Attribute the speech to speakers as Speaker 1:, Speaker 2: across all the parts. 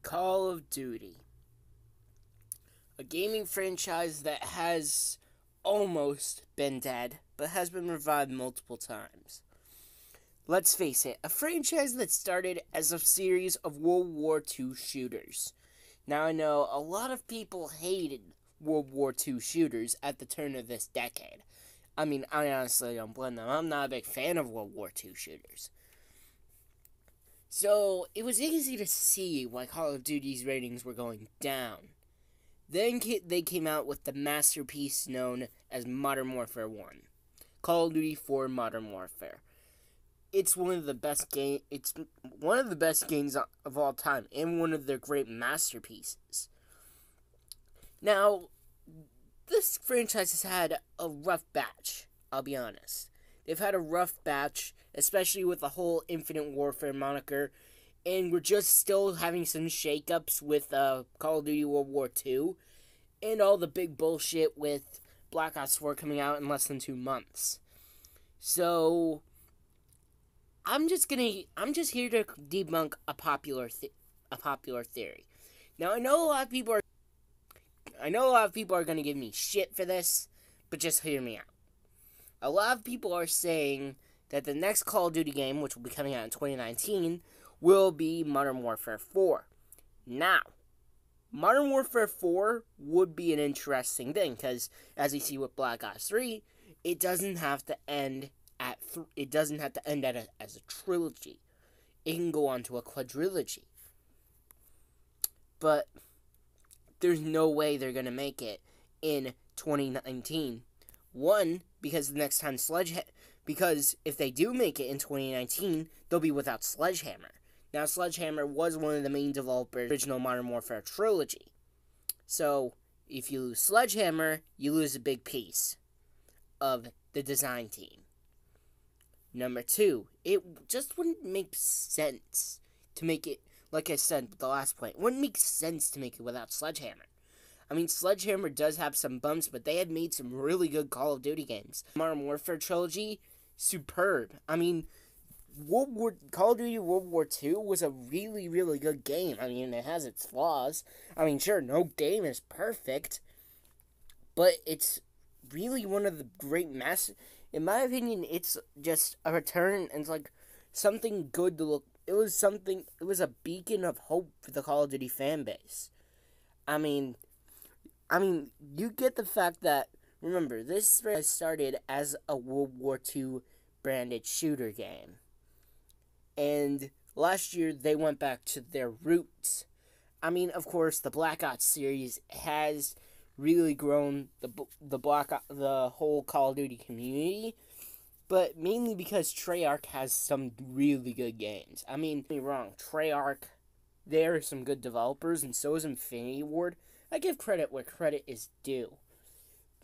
Speaker 1: Call of Duty, a gaming franchise that has almost been dead, but has been revived multiple times. Let's face it, a franchise that started as a series of World War II shooters. Now, I know a lot of people hated World War II shooters at the turn of this decade. I mean, I honestly don't blame them. I'm not a big fan of World War II shooters. So, it was easy to see why Call of Duty's ratings were going down. Then they came out with the masterpiece known as Modern Warfare 1. Call of Duty 4 Modern Warfare. It's one of the best games of all time, and one of their great masterpieces. Now, this franchise has had a rough batch, I'll be honest. They've had a rough batch, especially with the whole Infinite Warfare moniker, and we're just still having some shakeups with Call of Duty World War II, and all the big bullshit with Black Ops 4 coming out in less than 2 months. So, I'm just here to debunk a popular theory. Now, I know a lot of people are going to give me shit for this, but just hear me out. A lot of people are saying that the next Call of Duty game, which will be coming out in 2019, will be Modern Warfare 4. Now, Modern Warfare 4 would be an interesting thing, because, as you see with Black Ops 3, it doesn't have to end as a trilogy. It can go on to a quadrilogy. But there's no way they're going to make it in 2019. One, because the next time because if they do make it in 2019, they'll be without Sledgehammer. Now, Sledgehammer was one of the main developers of the original Modern Warfare trilogy. So, if you lose Sledgehammer, you lose a big piece of the design team. Number two, it just wouldn't make sense to make it, like I said with the last point, it wouldn't make sense to make it without Sledgehammer. I mean, Sledgehammer does have some bumps, but they had made some really good Call of Duty games. Modern Warfare trilogy, superb. I mean, Call of Duty World War II was a really, really good game. I mean, it has its flaws. I mean, sure, no game is perfect, but it's really one of the great in my opinion, it's just a return, and it's like something good to look. It was a beacon of hope for the Call of Duty fan base. I mean, you get the fact that, remember, this started as a World War II branded shooter game. And last year, they went back to their roots. I mean, of course, the Black Ops series has really grown the whole Call of Duty community, but mainly because Treyarch has some really good games. I mean, don't get me wrong, Treyarch, there are some good developers, and so is Infinity Ward. I give credit where credit is due.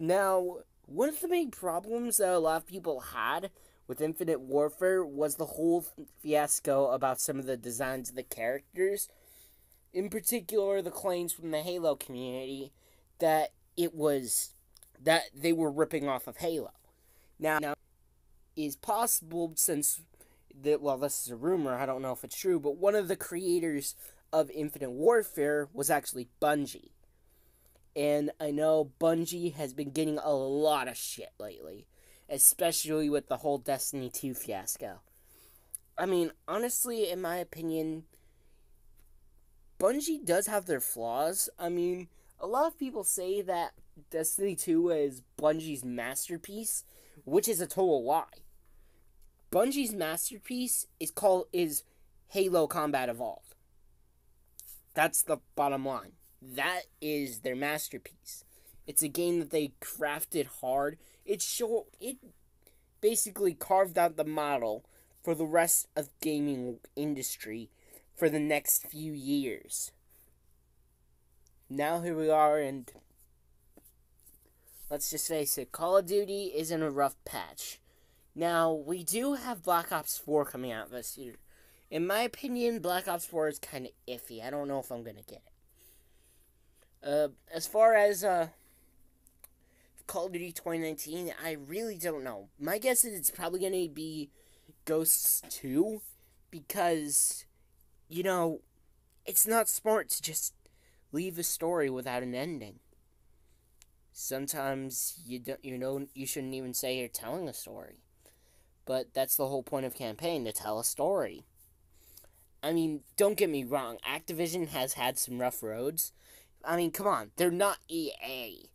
Speaker 1: Now, one of the main problems that a lot of people had with Infinite Warfare was the whole fiasco about some of the designs of the characters. In particular, the claims from the Halo community that they were ripping off of Halo. Now is possible since this is a rumor, I don't know if it's true, but one of the creators of Infinite Warfare was actually Bungie. And I know Bungie has been getting a lot of shit lately, especially with the whole Destiny 2 fiasco. I mean, honestly, in my opinion, Bungie does have their flaws. I mean, a lot of people say that Destiny 2 is Bungie's masterpiece, which is a total lie. Bungie's masterpiece is Halo Combat Evolved. That's the bottom line. That is their masterpiece. It's a game that they crafted hard. It basically carved out the model for the rest of the gaming industry for the next few years. Now here we are, and let's just face it, Call of Duty is in a rough patch. Now, we do have Black Ops 4 coming out this year. In my opinion, Black Ops 4 is kind of iffy. I don't know if I'm going to get it. As far as Call of Duty 2019, I really don't know. My guess is it's probably going to be Ghosts 2, because, it's not smart to just leave a story without an ending. Sometimes you shouldn't even say you're telling a story. But that's the whole point of campaign, to tell a story. I mean, don't get me wrong, Activision has had some rough roads. I mean, come on, they're not EA.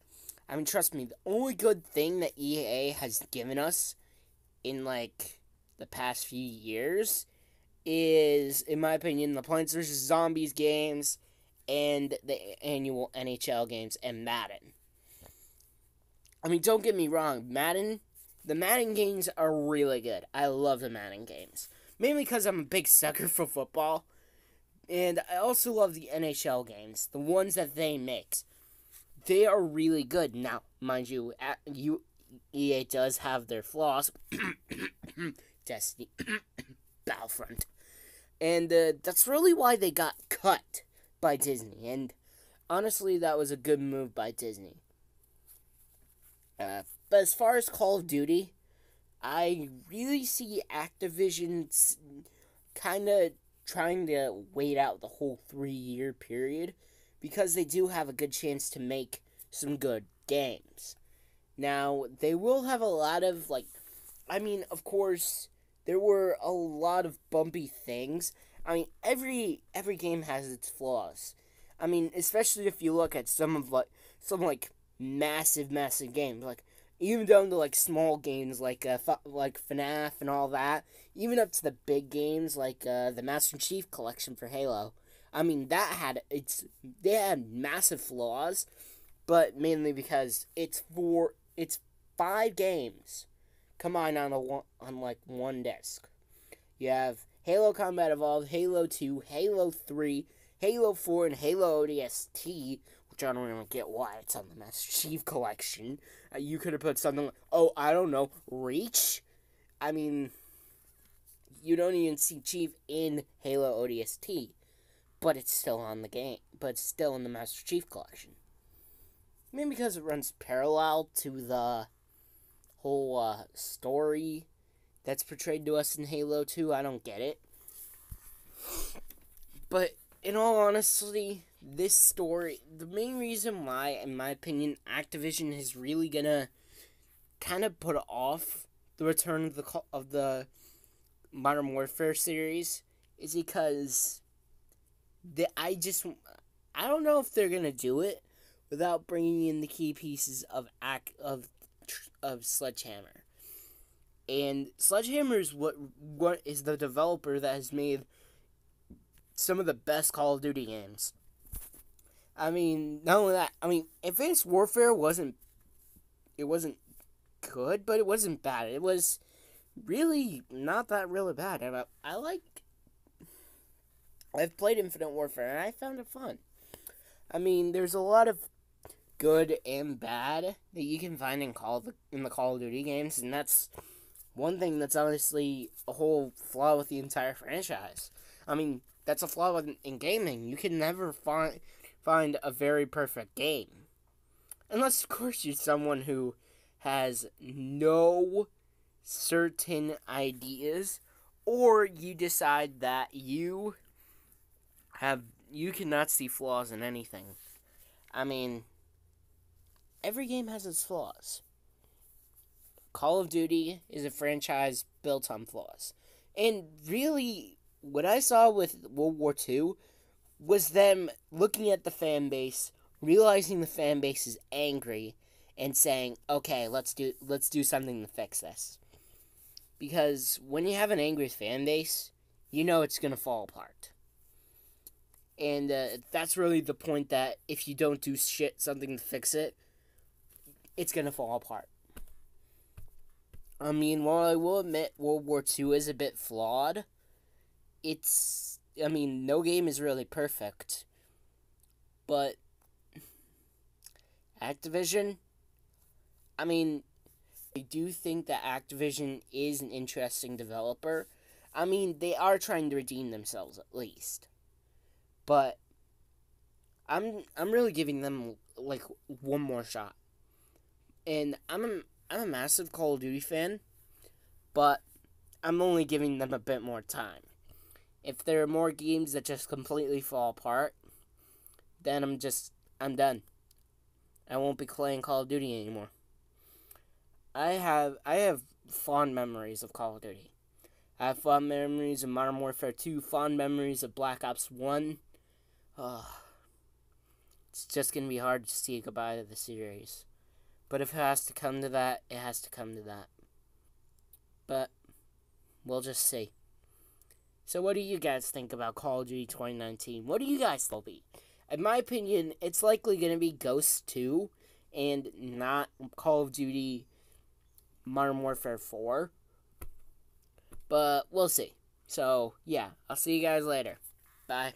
Speaker 1: I mean, trust me, the only good thing that EA has given us in, like, the past few years is, in my opinion, the Plants vs. Zombies games and the annual NHL games and Madden. I mean, don't get me wrong, the Madden games are really good. I love the Madden games. Mainly because I'm a big sucker for football. And I also love the NHL games, the ones that they make. They are really good. Now, mind you, EA does have their flaws. Destiny. Battlefront. And that's really why they got cut by Disney. And honestly, that was a good move by Disney. But as far as Call of Duty, I really see Activision kind of trying to wait out the whole 3-year period because they do have a good chance to make some good games. Now, they will have a lot of, of course, there were a lot of bumpy things. I mean, every game has its flaws. I mean, especially if you look at some massive games, even down to small games like FNAF and all that, even up to the big games like the Master Chief Collection for Halo. I mean, they had massive flaws, but mainly because it's 5 games combined on one disc. You have Halo Combat Evolved, Halo 2, Halo 3, Halo 4, and Halo ODST, which I don't even get why it's on the Master Chief Collection. You could have put something like, Reach? I mean, you don't even see Chief in Halo ODST, but it's still on the game, but it's still in the Master Chief Collection. Maybe because it runs parallel to the whole story that's portrayed to us in Halo 2. I don't get it. But in all honesty, this story, the main reason why, in my opinion, Activision is really gonna kind of put off the return of the Modern Warfare series is because I don't know if they're gonna do it without bringing in the key pieces of Sledgehammer. And Sledgehammer is what is the developer that has made some of the best Call of Duty games. I mean, not only that, Advanced Warfare wasn't good, but it wasn't bad. It was really not that really bad. I've played Infinite Warfare, and I found it fun. I mean, there's a lot of good and bad that you can find in the Call of Duty games, and that's one thing that's honestly a whole flaw with the entire franchise. I mean, that's a flaw in gaming. You can never find a very perfect game. Unless, of course, you're someone who has no certain ideas, or you decide that you cannot see flaws in anything. I mean, every game has its flaws. Call of Duty is a franchise built on flaws. And really, what I saw with World War II was them looking at the fan base, realizing the fan base is angry, and saying, okay, let's do something to fix this. Because when you have an angry fan base, you know it's going to fall apart. And that's really the point, that if you don't do something to fix it, it's going to fall apart. I mean, while I will admit World War II is a bit flawed, no game is really perfect. But Activision, I do think that Activision is an interesting developer. I mean, they are trying to redeem themselves at least. But I'm really giving them one more shot. And I'm a massive Call of Duty fan, but I'm only giving them a bit more time. If there are more games that just completely fall apart, then I'm done. I won't be playing Call of Duty anymore. I have fond memories of Call of Duty. I have fond memories of Modern Warfare 2, fond memories of Black Ops 1. Oh, it's just going to be hard to say goodbye to the series. But if it has to come to that, it has to come to that. But we'll just see. So what do you guys think about Call of Duty 2019? What do you guys think it'll be? In my opinion, it's likely going to be Ghost 2 and not Call of Duty Modern Warfare 4. But we'll see. So, yeah, I'll see you guys later. Bye.